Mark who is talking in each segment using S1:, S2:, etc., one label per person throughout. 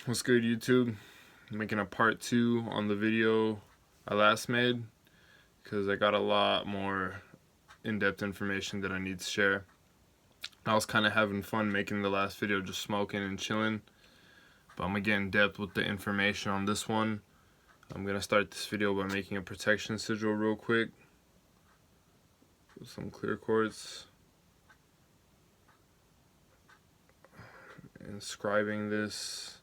S1: What's good, YouTube? I'm making a part 2 on the video I last made because I got a lot more in-depth information that I need to share. I was kind of having fun making the last video, just smoking and chilling, but I'm gonna get in depth with the information on this one. I'm gonna start this video by making a protection sigil real quick with some clear quartz, inscribing this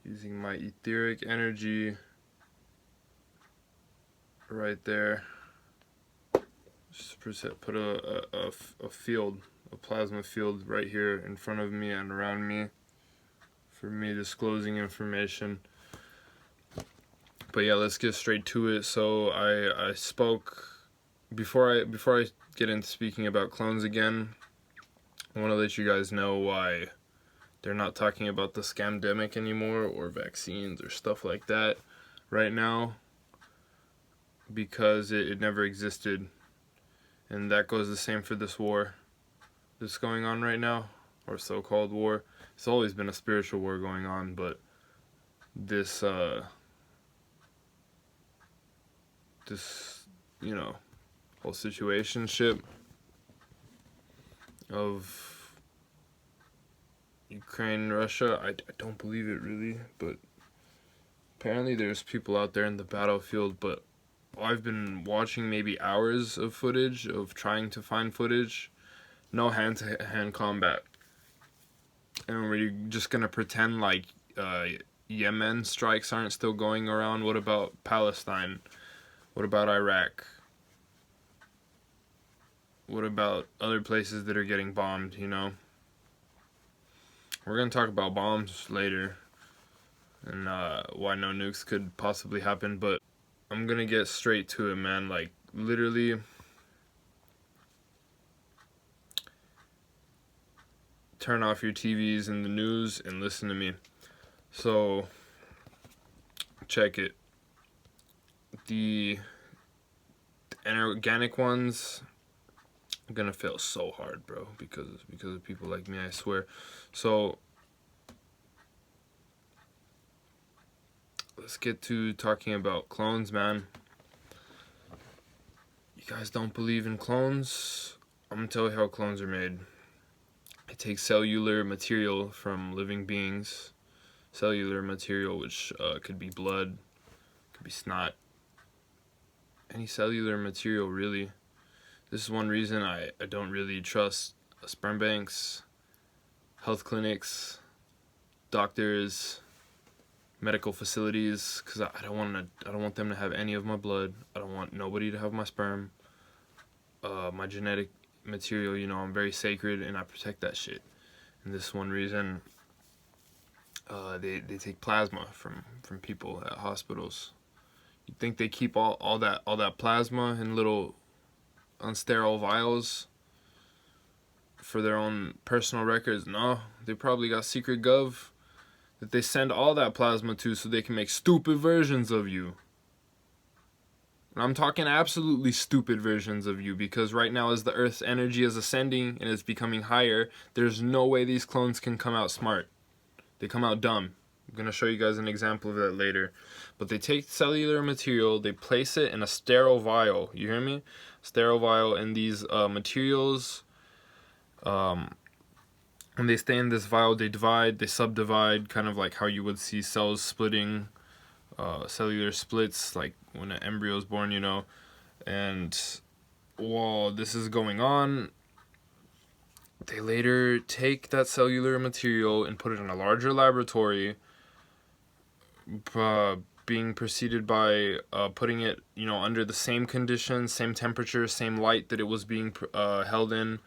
S1: using my etheric energy right there. Just put a field, a plasma field right here in front of me and around me for me disclosing information. But yeah, let's get straight to it. So I spoke before I get into speaking about clones again. I want to let you guys know why they're not talking about the scamdemic anymore or vaccines or stuff like that right now, because it never existed. And that goes the same for this war that's going on right now, or so-called war. It's always been a spiritual war going on, but this you know, whole situationship of Ukraine and Russia, I don't believe it really, but apparently there's people out there in the battlefield. But I've been watching maybe hours of footage, of trying to find footage. No hand-to-hand combat. And we're just gonna pretend like Yemen strikes aren't still going around. What about Palestine? What about Iraq? What about other places that are getting bombed, you know? We're gonna talk about bombs later and why no nukes could possibly happen, but I'm gonna get straight to it, man. Like, literally, turn off your TVs and the news and listen to me. So, check it. The inorganic ones are gonna fail so hard, bro, because of people like me, I swear. So, let's get to talking about clones, man. You guys don't believe in clones? I'm gonna tell you how clones are made. It takes cellular material from living beings. Cellular material, which could be blood, could be snot, any cellular material, really. This is one reason I don't really trust sperm banks, health clinics, doctors, medical facilities, because I don't want them to have any of my blood. I don't want nobody to have my sperm, my genetic material. You know, I'm very sacred and I protect that shit. And this is one reason they take plasma from people at hospitals. You think they keep all that plasma in little unsterile vials for their own personal records? No, they probably got secret gov that they send all that plasma to so they can make stupid versions of you. And I'm talking absolutely stupid versions of you, because right now, as the Earth's energy is ascending and is becoming higher, there's no way these clones can come out smart. They come out dumb. I'm going to show you guys an example of that later. But they take cellular material, they place it in a sterile vial. You hear me? Sterile vial, and these materials, when they stay in this vial, they divide, they subdivide, kind of like how you would see cells splitting, cellular splits, like when an embryo is born, you know. And while this is going on, they later take that cellular material and put it in a larger laboratory, being preceded by putting it, you know, under the same conditions, same temperature, same light that it was being held in,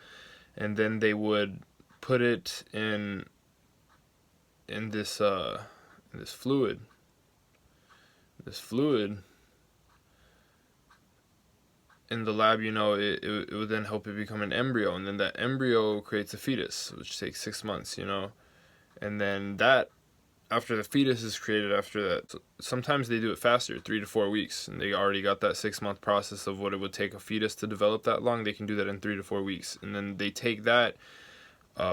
S1: and then they would put it in this fluid. This fluid in the lab, you know, it would then help it become an embryo, and then that embryo creates a fetus, which takes 6 months, you know. And then that, after the fetus is created, after that, sometimes they do it faster, 3 to 4 weeks, and they already got that 6-month process of what it would take a fetus to develop that long. They can do that in 3 to 4 weeks, and then they take that,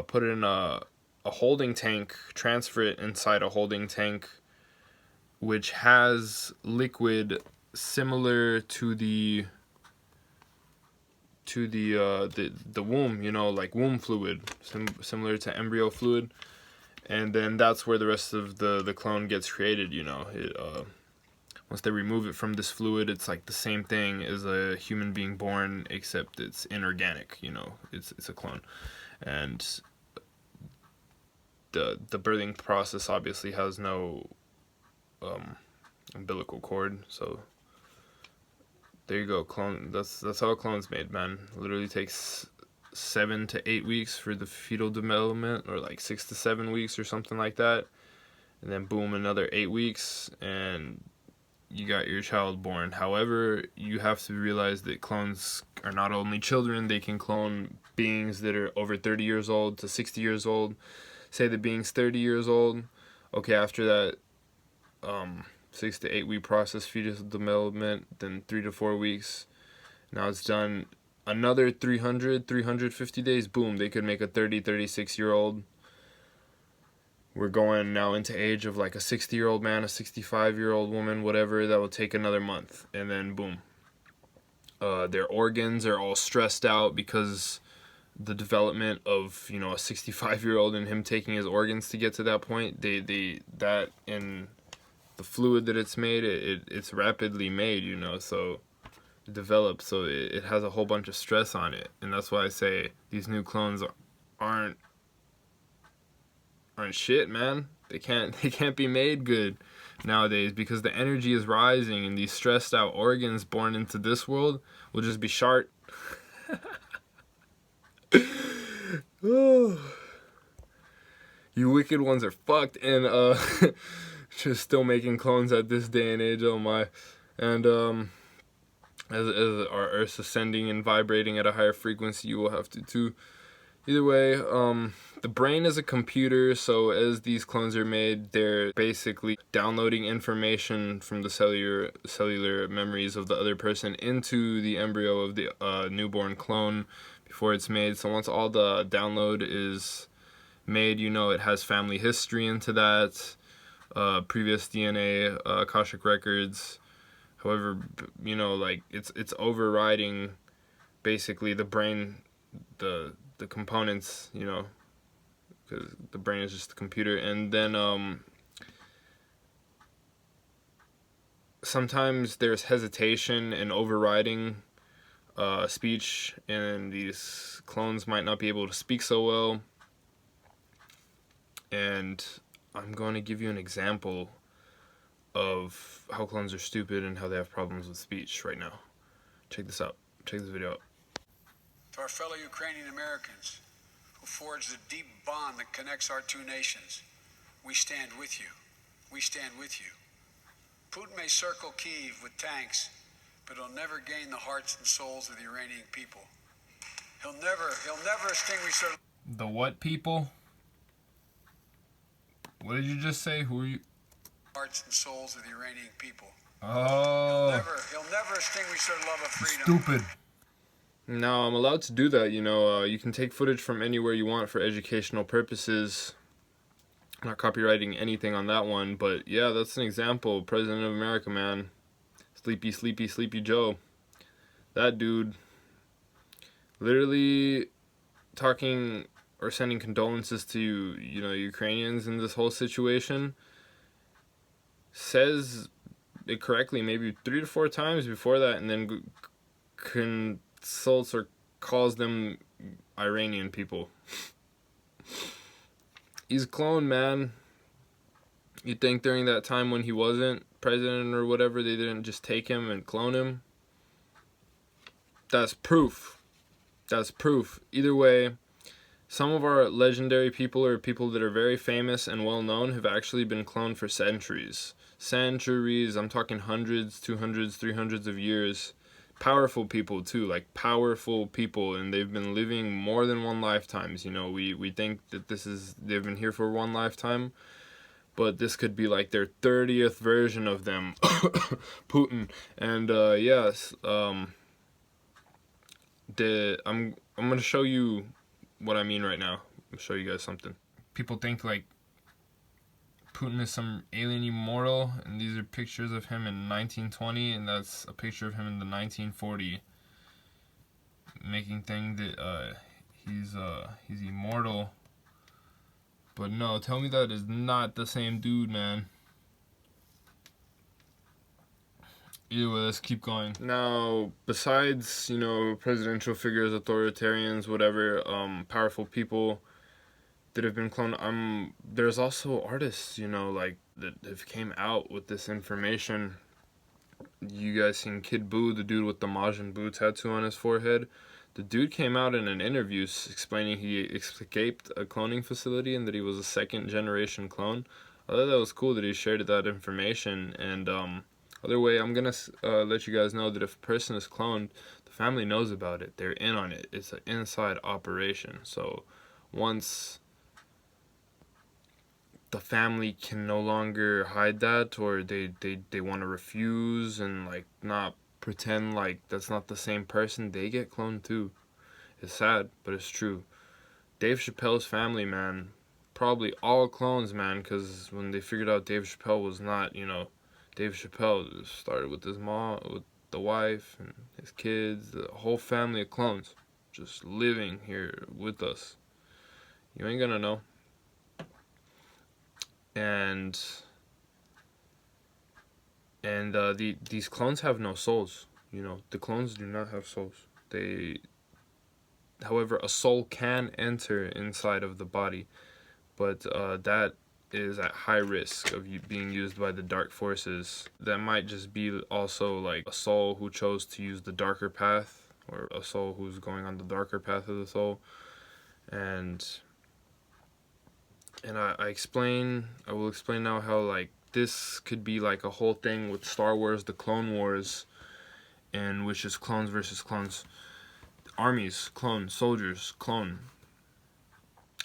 S1: put it in a a holding tank, transfer it inside a holding tank, which has liquid similar to the womb, you know, like womb fluid, similar to embryo fluid, and then that's where the rest of the clone gets created. You know, once they remove it from this fluid, it's like the same thing as a human being born, except it's inorganic. You know, it's a clone, and the birthing process obviously has no umbilical cord, so there you go. Clone. That's how a clone's made, man. Literally takes 7 to 8 weeks for the fetal development, or like 6 to 7 weeks or something like that, and then boom, another 8 weeks, and you got your child born. However, you have to realize that clones are not only children; they can clone beings that are over 30 years old to 60 years old. Say the being's 30 years old. Okay, after that 6 to 8 week process, fetus development, then 3 to 4 weeks. Now it's done. Another 350 days, boom, they could make a 36-year-old. We're going now into age of like a 60-year-old man, a 65-year-old woman, whatever. That will take another month, and then boom. Their organs are all stressed out because the development of, you know, a 65-year-old and him taking his organs to get to that point. That in the fluid that it's made, it's rapidly made, you know, so it develops, so it has a whole bunch of stress on it, and that's why I say these new clones aren't shit, man. They can't be made good nowadays, because the energy is rising, and these stressed out organs born into this world will just be shart. You wicked ones are fucked, and just still making clones at this day and age. Oh my. And as our Earth's ascending and vibrating at a higher frequency, you will have to too. Either way, the brain is a computer, so as these clones are made, they're basically downloading information from the cellular memories of the other person into the embryo of the newborn clone before it's made. So once all the download is made, you know, it has family history into that, previous DNA, Akashic records. However, you know, like it's overriding basically the brain, the components, you know, because the brain is just a computer. And then sometimes there's hesitation and overriding speech, and these clones might not be able to speak so well. And I'm going to give you an example of how clones are stupid and how they have problems with speech right now. Check this out. Check this video out.
S2: To our fellow Ukrainian Americans who forged the deep bond that connects our two nations, we stand with you. We stand with you. Putin may circle Kyiv with tanks, but he'll never gain the hearts and souls of the Iranian people. He'll never extinguish their...
S1: The what people? What did you just say? Who are you?
S2: Hearts and souls of the Iranian people.
S1: Oh.
S2: He'll never extinguish their love of freedom.
S1: Stupid. Now, I'm allowed to do that, you know. You can take footage from anywhere you want for educational purposes. I'm not copywriting anything on that one, but yeah, that's an example. President of America, man. Sleepy Joe. That dude. Literally talking or sending condolences to, you know, Ukrainians in this whole situation. Says it correctly maybe 3 to 4 times before that, and then consults or calls them Iranian people. He's a clone, man. You'd think during that time when he wasn't president or whatever, they didn't just take him and clone him. That's proof. That's proof. Either way, some of our legendary people, or people that are very famous and well known, have actually been cloned for centuries. Centuries, I'm talking hundreds, 200s, 300s of years. Powerful people too, like powerful people, and they've been living more than one lifetimes. You know, we think that they've been here for one lifetime, but this could be like their 30th version of them. Putin. And yes, I'm gonna show you what I mean right now. I'll show you guys something. people think like Putin is some alien immortal, and these are pictures of him in 1920, and that's a picture of him in the 1940, making thing that he's immortal. But no, tell me that is not the same dude, man. Either way, let's keep going. Now, besides, presidential figures, authoritarians, whatever, powerful people that have been cloned, there's also artists, like, that have came out with this information. You guys seen Kid Buu, the dude with the Majin Buu tattoo on his forehead? The dude came out in an interview explaining he escaped a cloning facility and that he was a second-generation clone. I thought that was cool that he shared that information, and, other way, I'm gonna let you guys know that if a person is cloned, the family knows about it. They're in on it. It's an inside operation. So once the family can no longer hide that, or they want to refuse and like not pretend like that's not the same person, they get cloned too. It's sad, but it's true. Dave Chappelle's family, man, probably all clones, man, because when they figured out Dave Chappelle was not, Dave Chappelle started with his mom, with the wife and his kids, the whole family of clones, just living here with us. You ain't gonna know. And these clones have no souls. The clones do not have souls. However, a soul can enter inside of the body, but that is at high risk of being used by the dark forces. That might just be also like a soul who chose to use the darker path, or a soul who's going on the darker path of the soul. And I will explain now how like this could be like a whole thing with Star Wars, the Clone Wars, and which is clones versus clones. Armies, clone, soldiers, clone.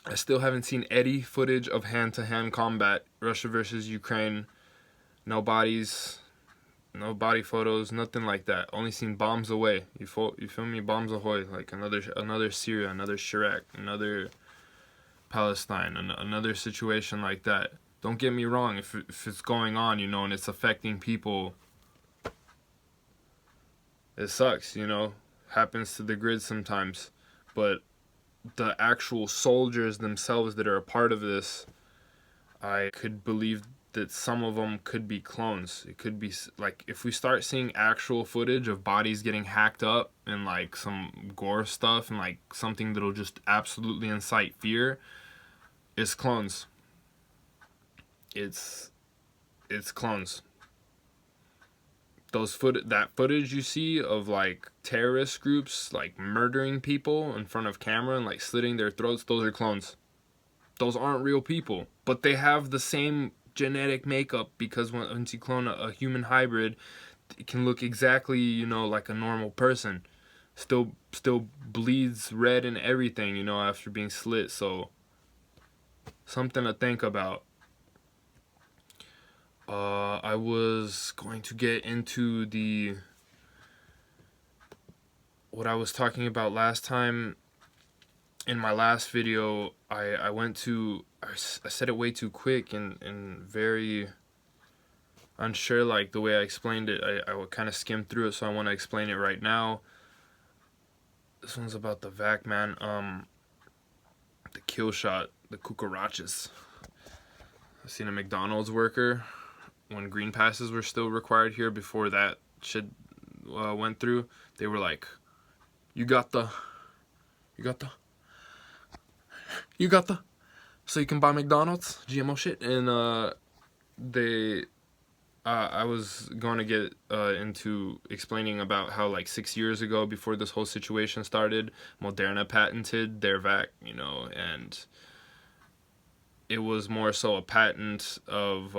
S1: I still haven't seen any footage of hand-to-hand combat. Russia versus Ukraine. No bodies, no body photos, nothing like that. Only seen bombs away. You feel me? Bombs ahoy. Like another Syria, another Iraq, another Palestine, another situation like that. Don't get me wrong. If it's going on, and it's affecting people, it sucks. Happens to the grid sometimes, but the actual soldiers themselves that are a part of this, I could believe that some of them could be clones. It could be like if we start seeing actual footage of bodies getting hacked up and like some gore stuff and like something that'll just absolutely incite fear, it's clones. It's clones. That footage you see of like terrorist groups like murdering people in front of camera and like slitting their throats, those are clones. Those aren't real people, but they have the same genetic makeup, because once you clone a human hybrid, it can look exactly like a normal person. Still bleeds red and everything after being slit. So something to think about. I was going to get into what I was talking about last time. In my last video, I said it way too quick and very unsure, like the way I explained it. I kind of skimmed through it, so I want to explain it right now. This one's about the vac, man. The kill shot, the cucarachas. I seen a McDonald's worker when green passes were still required here before that shit went through. They were like, you got the so you can buy McDonald's GMO shit. And I was going to get into explaining about how like 6 years ago, before this whole situation started, Moderna patented their vac, and it was more so a patent of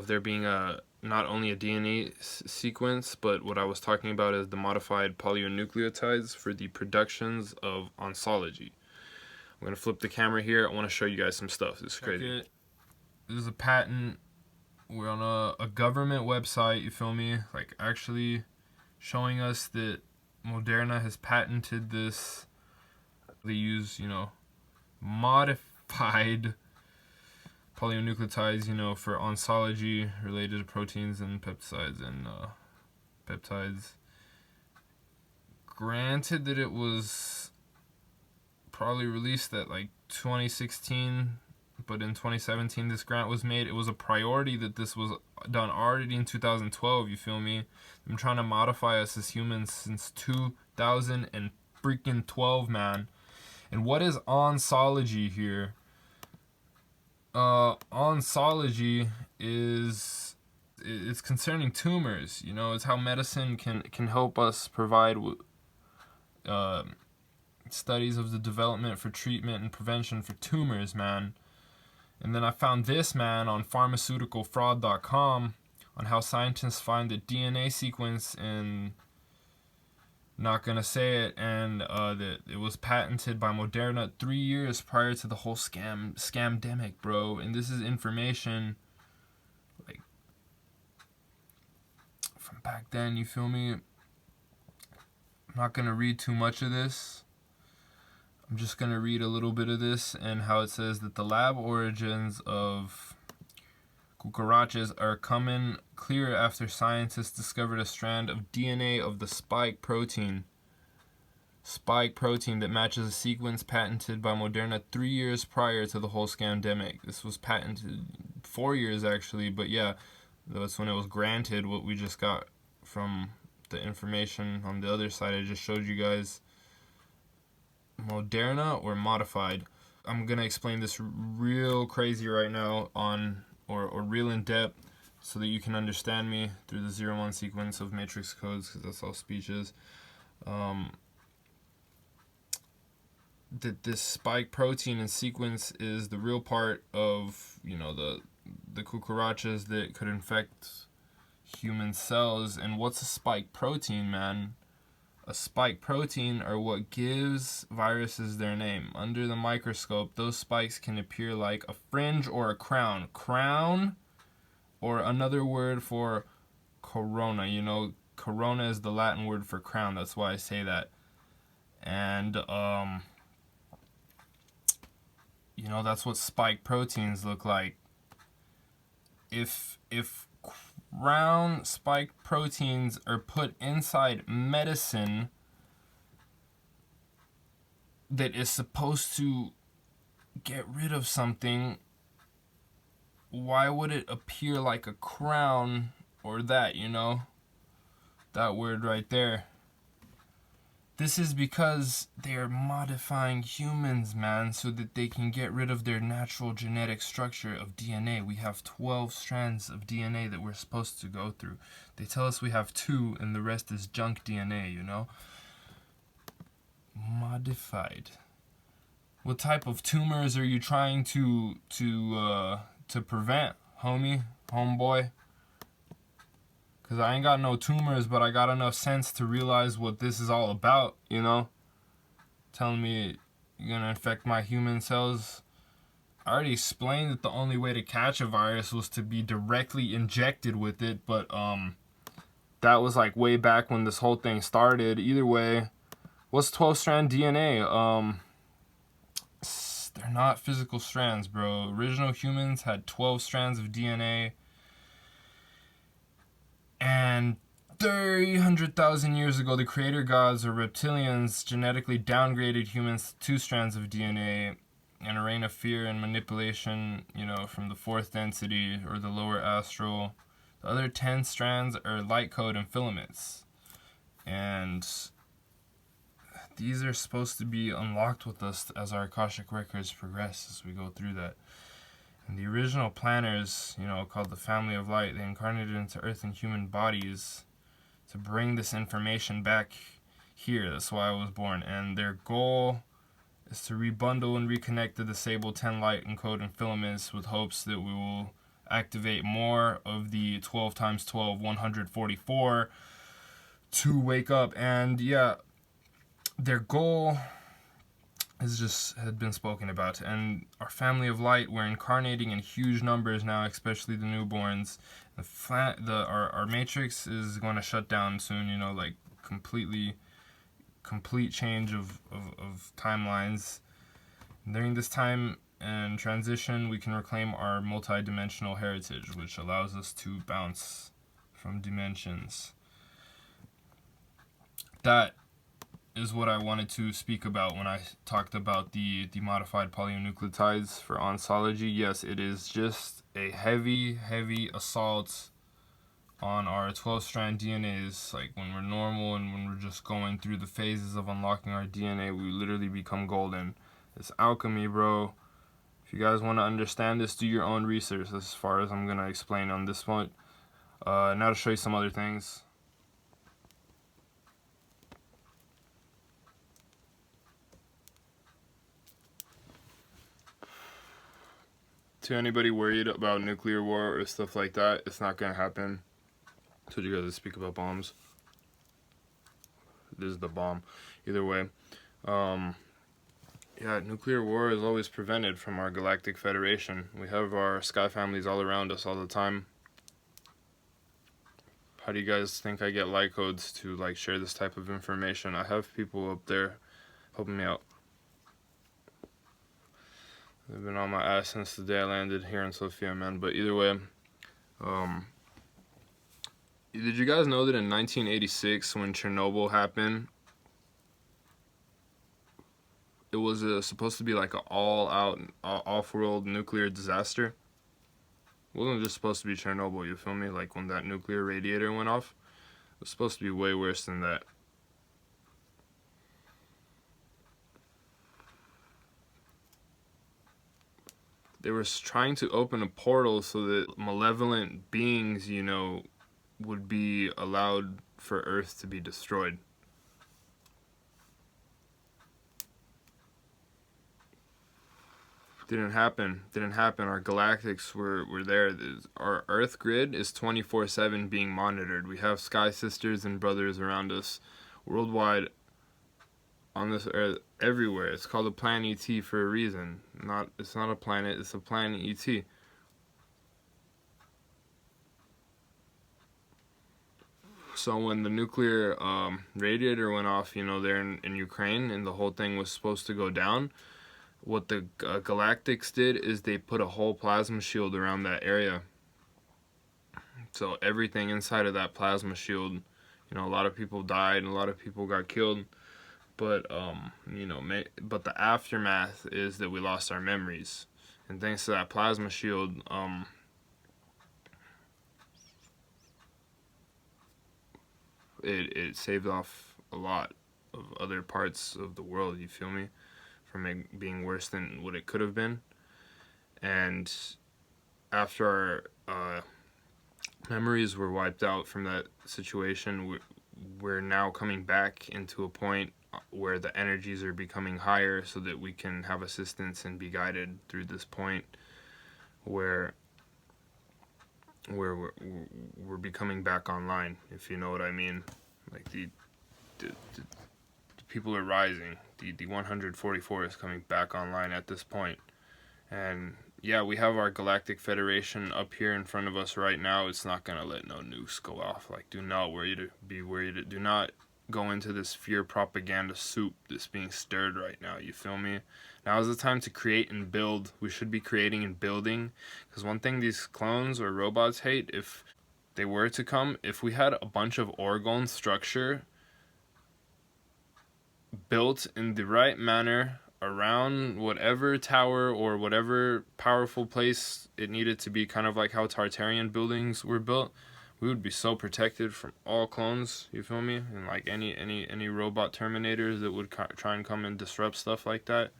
S1: there being not only a DNA sequence, but what I was talking about is the modified polynucleotides for the productions of oncology. I'm going to flip the camera here. I want to show you guys some stuff. This is crazy. This is a patent. We're on a government website, you feel me? Like actually showing us that Moderna has patented this. They use, modified polynucleotides, for oncology related to proteins and peptides peptides. Granted that it was probably released at like 2016, but in 2017 this grant was made. It was a priority that this was done already in 2012, you feel me? I'm trying to modify us as humans since 2012, man. And what is oncology here? Oncology is, it's concerning tumors. It's how medicine can help us provide studies of the development for treatment and prevention for tumors, man. And then I found this, man, on pharmaceuticalfraud.com on how scientists find the DNA sequence in, not gonna say it, and that it was patented by Moderna 3 years prior to the whole scamdemic, bro. And this is information like from back then, you feel me? I'm not gonna read too much of this. I'm just gonna read a little bit of this, and how it says that the lab origins of cucarachas are coming clear after scientists discovered a strand of DNA of the spike protein that matches a sequence patented by Moderna 3 years prior to the whole scamdemic. This was patented 4 years actually, but yeah, that's when it was granted. What we just got from the information on the other side I just showed you guys. Moderna or modified. I'm gonna explain this real crazy right now or real in depth, so that you can understand me through the 0-1 sequence of matrix codes, because that's all speech is. That this spike protein and sequence is the real part of the cucarachas that could infect human cells. And what's a spike protein, man? A spike protein are what gives viruses their name. Under the microscope, those spikes can appear like a fringe or a crown. Crown, or another word for corona. Corona is the Latin word for crown. That's why I say that. And, that's what spike proteins look like. If crown spike proteins are put inside medicine that is supposed to get rid of something, why would it appear like a crown or that, that word right there? This is because they are modifying humans, man, so that they can get rid of their natural genetic structure of DNA. We have 12 strands of DNA that we're supposed to go through. They tell us we have 2 and the rest is junk DNA, Modified. What type of tumors are you trying to prevent, homeboy? Because I ain't got no tumors, but I got enough sense to realize what this is all about, Telling me you're going to infect my human cells. I already explained that the only way to catch a virus was to be directly injected with it, but that was like way back when this whole thing started. Either way, what's 12-strand DNA? They're not physical strands, bro. Original humans had 12 strands of DNA. And 300,000 years ago, the creator gods or reptilians genetically downgraded humans to 2 strands of DNA, and a reign of fear and manipulation, from the 4th density or the lower astral. The other 10 strands are light code and filaments. And these are supposed to be unlocked with us as our Akashic records progress as we go through that. And the original planners, called the Family of Light, they incarnated into Earth and human bodies to bring this information back here. That's why I was born. And their goal is to rebundle and reconnect the disabled 10 light encode and filaments, with hopes that we will activate more of the 12 times 12, 144 to wake up. And yeah, their goal had been spoken about. And our Family of Light, we're incarnating in huge numbers now, especially the newborns. Our matrix is going to shut down soon, like complete change of timelines. During this time and transition, we can reclaim our multi-dimensional heritage, which allows us to bounce from dimensions. That is what I wanted to speak about when I talked about the modified polynucleotides for onsology. Yes, it is just a heavy assault on our 12-strand DNAs. Like when we're normal and when we're just going through the phases of unlocking our DNA, we literally become golden. It's alchemy, bro. If you guys want to understand this, do your own research as far as I'm going to explain on this one. Now to show you some other things. To anybody worried about nuclear war or stuff like that, it's not going to happen. I told you guys to speak about bombs. This is the bomb. Either way. Yeah, nuclear war is always prevented from our Galactic Federation. We have our sky families all around us all the time. How do you guys think I get light codes to like share this type of information? I have people up there helping me out. They've been on my ass since the day I landed here in Sofia, man. But either way, did you guys know that in 1986, when Chernobyl happened, it was supposed to be like an all-out, off-world nuclear disaster? It wasn't just supposed to be Chernobyl, you feel me? Like when that nuclear radiator went off, it was supposed to be way worse than that. They were trying to open a portal so that malevolent beings, you know, would be allowed for Earth to be destroyed. Didn't happen. Our galactics were there. Our Earth grid is 24/7 being monitored. We have sky sisters and brothers around us worldwide on this Earth, everywhere. It's called a planet ET for a reason. It's not a planet, it's a planet ET. So when the nuclear radiator went off, you know, there in Ukraine, and the whole thing was supposed to go down, what the Galactics did is they put a whole plasma shield around that area. So everything inside of that plasma shield, you know, a lot of people died and a lot of people got killed. But, you know, but the aftermath is that we lost our memories. And thanks to that plasma shield, it saved off a lot of other parts of the world, you feel me? From it being worse than what it could have been. And after our memories were wiped out from that situation, we're now coming back into a point where the energies are becoming higher so that we can have assistance and be guided through this point where we're becoming back online, if you know what I mean. Like the people are rising. The 144 is coming back online at this point. And yeah, we have our Galactic Federation up here in front of us right now. It's not gonna let no nukes go off. Like, do not be worried. Do not go into this fear propaganda soup that's being stirred right now. You feel me? Now is the time to create and build. We should be creating and building. Because one thing these clones or robots hate, if they were to come, if we had a bunch of orgone structure built in the right manner around whatever tower or whatever powerful place it needed to be, kind of like how Tartarian buildings were built, we would be so protected from all clones, you feel me? And like any robot terminators that would try and come and disrupt stuff like that.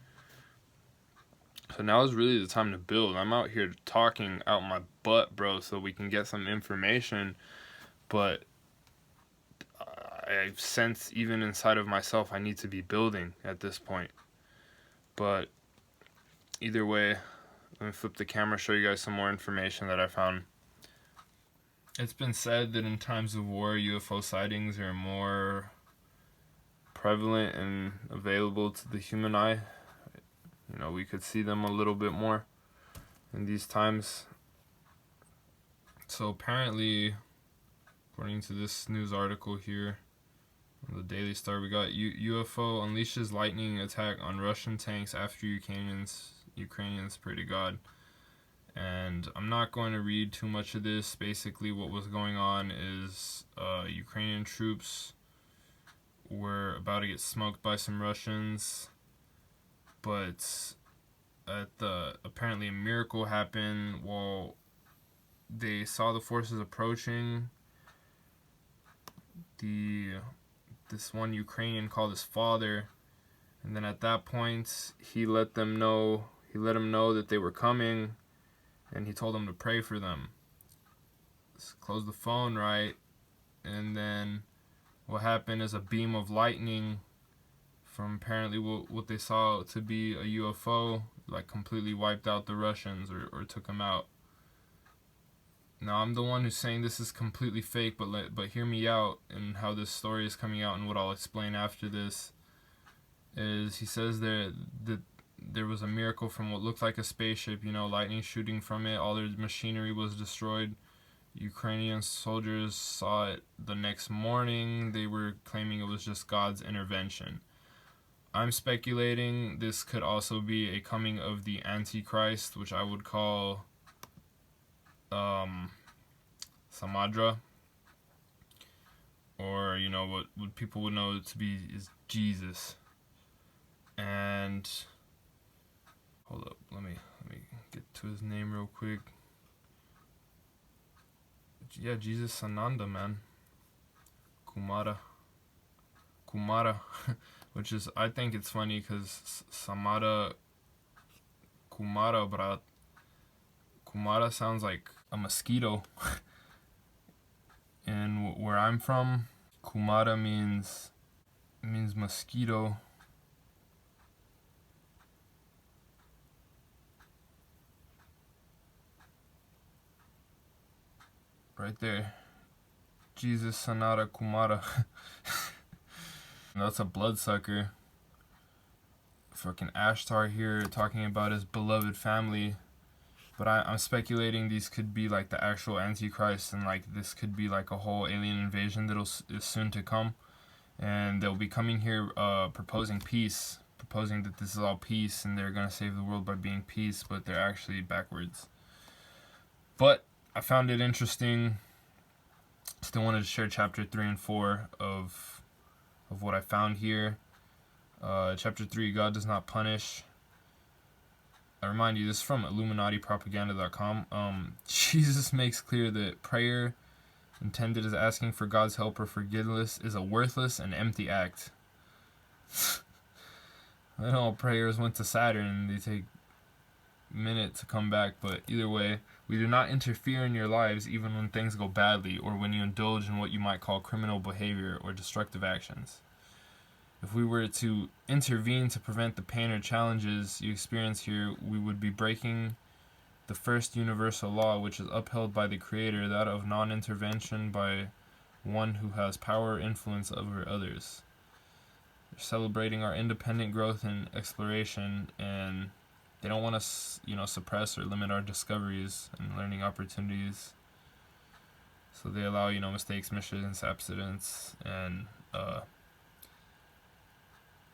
S1: So now is really the time to build. I'm out here talking out my butt, bro, so we can get some information, but I sense even inside of myself I need to be building at this point. But either way, let me flip the camera, show you guys some more information that I found. It's been said that in times of war, UFO sightings are more prevalent and available to the human eye. You know, we could see them a little bit more in these times. So apparently, according to this news article here, On the Daily Star, we got UFO unleashes lightning attack on Russian tanks after Ukrainians pray to God. And I'm not going to read too much of this. Basically, what was going on is Ukrainian troops were about to get smoked by some Russians, but apparently a miracle happened while they saw the forces approaching. This one Ukrainian called his father, and then at that point he let them know that they were coming, and he told them to pray for them. Just close the phone, right? And then what happened is a beam of lightning from apparently what they saw to be a UFO, like completely wiped out the Russians or took them out. Now, I'm the one who's saying this is completely fake, but hear me out and how this story is coming out, and what I'll explain after this is he says that there was a miracle from what looked like a spaceship, lightning shooting from it. All their machinery was destroyed. Ukrainian soldiers saw it the next morning. They were claiming it was just God's intervention. I'm speculating this could also be a coming of the Antichrist, which I would call Samadra, or what people would know to be is Jesus. And hold up, let me get to his name real quick. Yeah, Jesus Sananda, man. Kumara, which is, I think it's funny because Samara Kumara, but Kumara sounds like a mosquito. And where I'm from, Kumara means mosquito. Right there. Jesus Sanara Kumara. That's a bloodsucker. Fucking Ashtar here talking about his beloved family. But I'm speculating these could be like the actual Antichrist, and like this could be like a whole alien invasion that is soon to come. And they'll be coming here proposing peace, proposing that this is all peace and they're going to save the world by being peace, but they're actually backwards. But I found it interesting. Still wanted to share chapter 3 and 4 of what I found here. Chapter 3, God does not punish. I remind you, this is from IlluminatiPropaganda.com. Jesus makes clear that prayer intended as asking for God's help or forgiveness is a worthless and empty act. I know prayers went to Saturn and they take a minute to come back, but either way, we do not interfere in your lives even when things go badly or when you indulge in what you might call criminal behavior or destructive actions. If we were to intervene to prevent the pain or challenges you experience here, we would be breaking the first universal law, which is upheld by the Creator, that of non-intervention by one who has power or influence over others. They're celebrating our independent growth and exploration, and they don't want us, suppress or limit our discoveries and learning opportunities. So they allow, mistakes, missions, accidents, and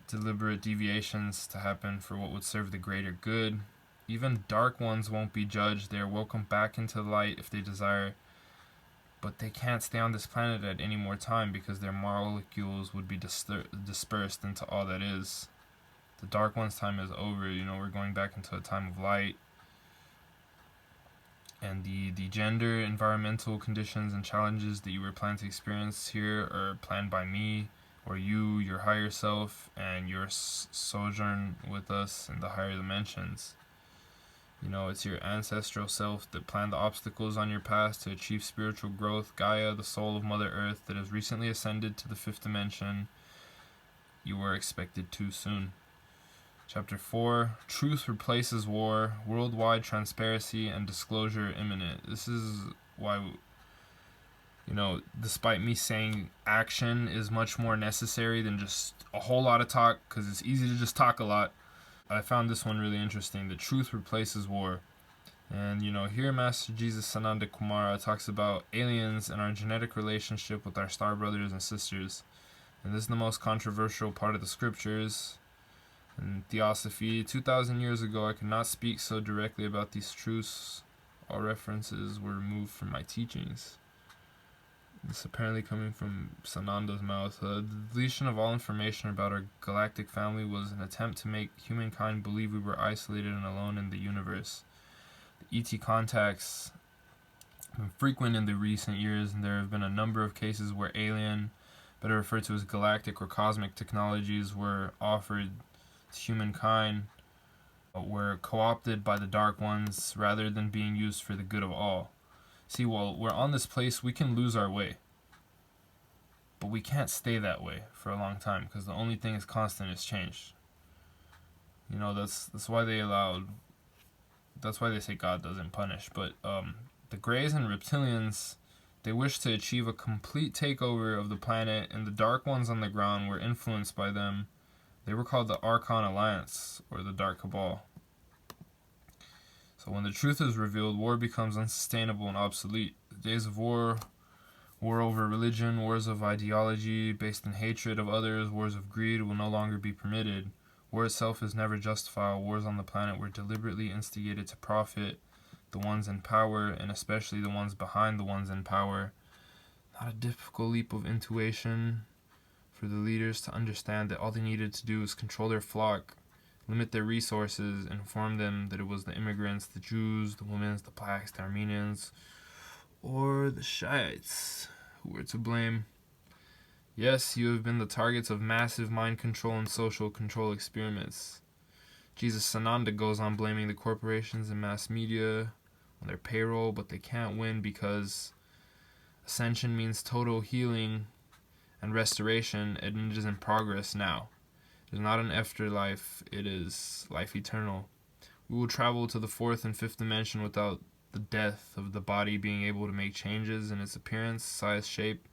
S1: deliberate deviations to happen for what would serve the greater good. Even dark ones won't be judged. They are welcomed back into the light if they desire, but they can't stay on this planet at any more time because their molecules would be dispersed into all that is. The dark one's time is over. We're going back into a time of light. And the gender, environmental conditions, and challenges that you were planning to experience here are planned by me, or you, your higher self, and your sojourn with us in the higher dimensions. It's your ancestral self that planned the obstacles on your path to achieve spiritual growth. Gaia, the soul of Mother Earth that has recently ascended to the 5th dimension. You were expected to soon. Chapter 4, Truth replaces war, worldwide transparency and disclosure imminent. This is why, despite me saying action is much more necessary than just a whole lot of talk, because it's easy to just talk a lot, I found this one really interesting. The truth replaces war. And, here Master Jesus Sananda Kumara talks about aliens and our genetic relationship with our star brothers and sisters. And this is the most controversial part of the scriptures. In Theosophy, 2,000 years ago, I could not speak so directly about these truths. All references were removed from my teachings. This apparently coming from Sananda's mouth. The deletion of all information about our galactic family was an attempt to make humankind believe we were isolated and alone in the universe. The ET contacts have been frequent in the recent years, and there have been a number of cases where alien, better referred to as galactic or cosmic technologies, were offered to humankind, were co-opted by the Dark Ones rather than being used for the good of all. See, while we're on this place, we can lose our way. But we can't stay that way for a long time, because the only thing is constant is change. You know, that's why they say God doesn't punish. But the Greys and Reptilians, they wish to achieve a complete takeover of the planet, and the Dark Ones on the ground were influenced by them. They were called the Archon Alliance, or the Dark Cabal. So when the truth is revealed, war becomes unsustainable and obsolete. The days of war over religion, wars of ideology based in hatred of others, wars of greed will no longer be permitted. War itself is never justifiable. Wars on the planet were deliberately instigated to profit the ones in power, and especially the ones behind the ones in power. Not a difficult leap of intuition for the leaders to understand that all they needed to do was control their flock, limit their resources, and inform them that it was the immigrants, the Jews, the women, the blacks, the Armenians, or the Shiites who were to blame. Yes, you have been the targets of massive mind control and social control experiments. Jesus Sananda goes on blaming the corporations and mass media on their payroll, but they can't win because ascension means total healing and restoration, and it is in progress now. It is not an afterlife, it is life eternal. We will travel to the fourth and fifth dimension without the death of the body being able to make changes in its appearance, size, shape,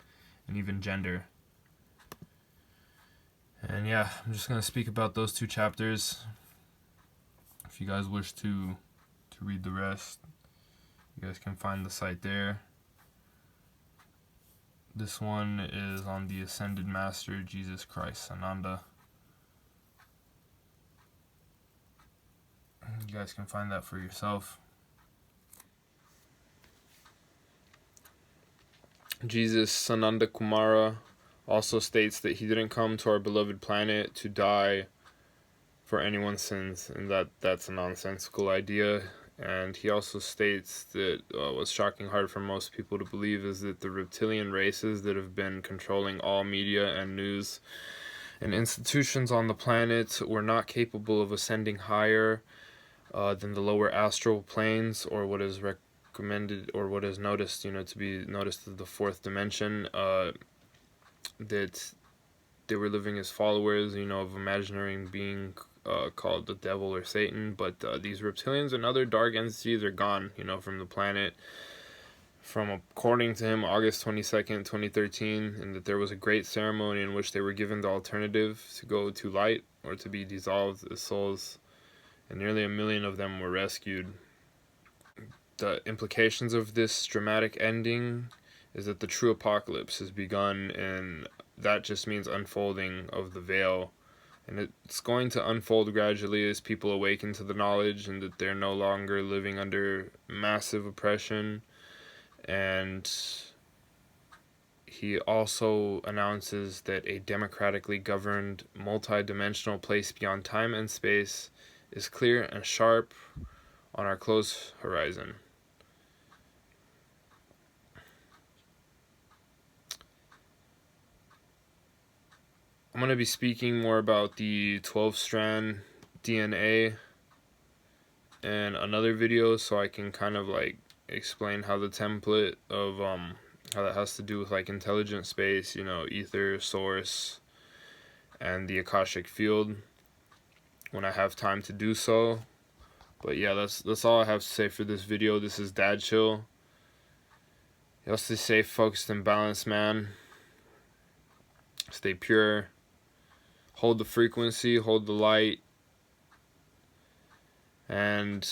S1: and even gender. And yeah, I'm just going to speak about those two chapters. If you guys wish to read the rest, you guys can find the site there. This one is on the Ascended Master, Jesus Christ Sananda. You guys can find that for yourself. Jesus Sananda Kumara also states that he didn't come to our beloved planet to die for anyone's sins, and that's a nonsensical idea. And he also states that what's shocking hard for most people to believe is that the reptilian races that have been controlling all media and news and institutions on the planet were not capable of ascending higher than the lower astral planes, or what is recommended, or what is noticed, to be noticed as the fourth dimension, that they were living as followers, of imaginary being called the devil or Satan. But these reptilians and other dark entities are gone, from the planet, from, according to him, August 22nd, 2013, and that there was a great ceremony in which they were given the alternative to go to light or to be dissolved as souls, and nearly 1 million of them were rescued. The implications of this dramatic ending is that the true apocalypse has begun, and that just means unfolding of the veil. And it's going to unfold gradually as people awaken to the knowledge and that they're no longer living under massive oppression. And he also announces that a democratically governed, multi-dimensional place beyond time and space is clear and sharp on our close horizon. I'm going to be speaking more about the 12-strand DNA in another video, so I can kind of explain how the template of how that has to do with intelligent space, ether, source, and the Akashic field when I have time to do so. But yeah, that's all I have to say for this video. This is Dad Chill. Y'all stay safe, focused, and balanced, man. Stay pure. Hold the frequency, hold the light, and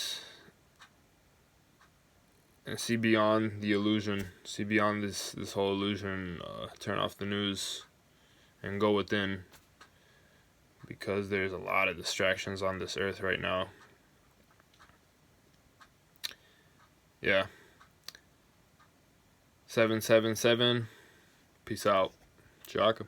S1: see beyond the illusion. See beyond this whole illusion. Turn off the news and go within, because there's a lot of distractions on this earth right now. Yeah. 777. Peace out. Chaka.